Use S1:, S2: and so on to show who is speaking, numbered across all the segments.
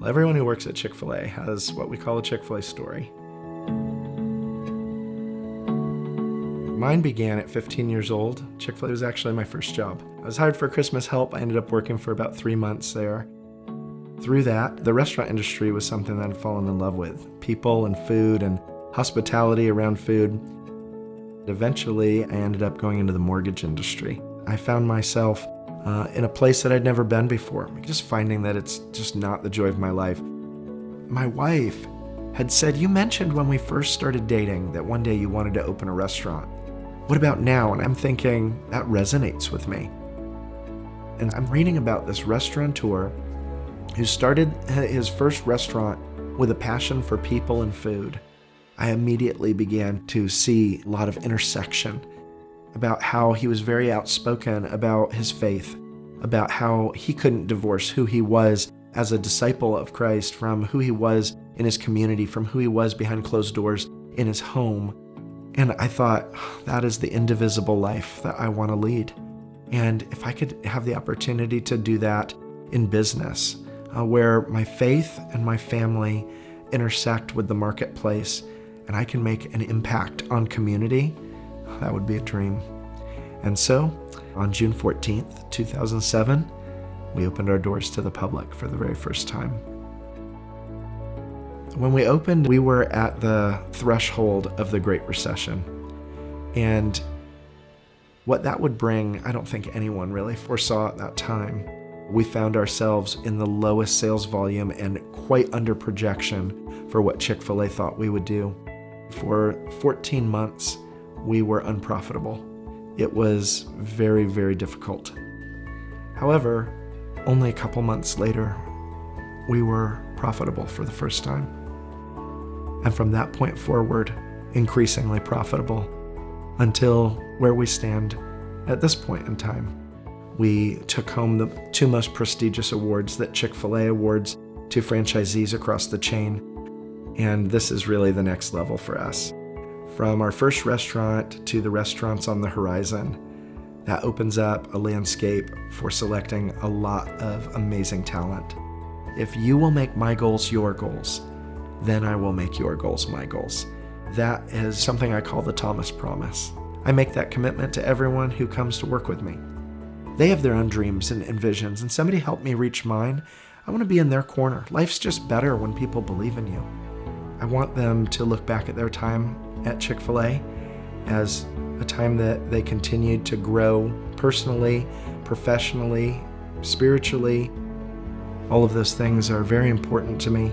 S1: Well, everyone who works at Chick-fil-A has what we call a Chick-fil-A story. Mine began at 15 years old. Chick-fil-A was actually my first job. I was hired for Christmas help. I ended up working for about 3 months there. Through that, the restaurant industry was something that I'd fallen in love with. People and food and hospitality around food. Eventually, I ended up going into the mortgage industry. I found myself in a place that I'd never been before, just finding that it's just not the joy of my life. My wife had said, "You mentioned when we first started dating that one day you wanted to open a restaurant. What about now?" And I'm thinking, that resonates with me. And I'm reading about this restaurateur who started his first restaurant with a passion for people and food. I immediately began to see a lot of intersection about how he was very outspoken about his faith, about how he couldn't divorce who he was as a disciple of Christ from who he was in his community, from who he was behind closed doors in his home. And I thought, that is the indivisible life that I want to lead. And if I could have the opportunity to do that in business, where my faith and my family intersect with the marketplace, and I can make an impact on community, that would be a dream. And so, on June 14th, 2007, we opened our doors to the public for the very first time. When we opened, we were at the threshold of the Great Recession. And what that would bring, I don't think anyone really foresaw at that time. We found ourselves in the lowest sales volume and quite under projection for what Chick-fil-A thought we would do. For 14 months, we were unprofitable. It was very, very difficult. However, only a couple months later, we were profitable for the first time. And from that point forward, increasingly profitable until where we stand at this point in time. We took home the 2 most prestigious awards that Chick-fil-A awards to franchisees across the chain. And this is really the next level for us. From our first restaurant to the restaurants on the horizon, that opens up a landscape for selecting a lot of amazing talent. If you will make my goals your goals, then I will make your goals my goals. That is something I call the Thomas Promise. I make that commitment to everyone who comes to work with me. They have their own dreams and visions, and somebody helped me reach mine. I want to be in their corner. Life's just better when people believe in you. I want them to look back at their time at Chick-fil-A as a time that they continued to grow personally, professionally, spiritually. All of those things are very important to me.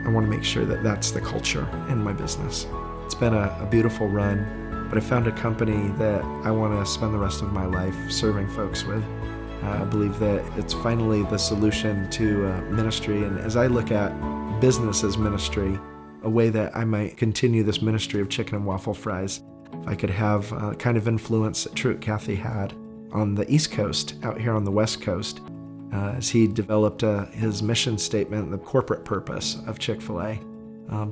S1: I want to make sure that that's the culture in my business. It's been a beautiful run, but I found a company that I want to spend the rest of my life serving folks with. I believe that it's finally the solution to ministry, and as I look at business as ministry, a way that I might continue this ministry of chicken and waffle fries, if I could have a kind of influence that Truett Cathy had on the East Coast, out here on the West Coast, as he developed his mission statement, the corporate purpose of Chick-fil-A,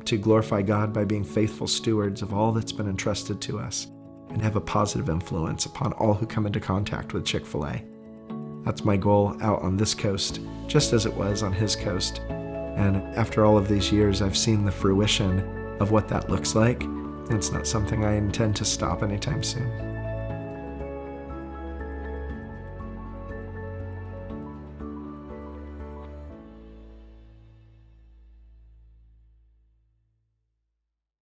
S1: to glorify God by being faithful stewards of all that's been entrusted to us and have a positive influence upon all who come into contact with Chick-fil-A. That's my goal out on this coast, just as it was on his coast. And after all of these years, I've seen the fruition of what that looks like. And it's not something I intend to stop anytime soon.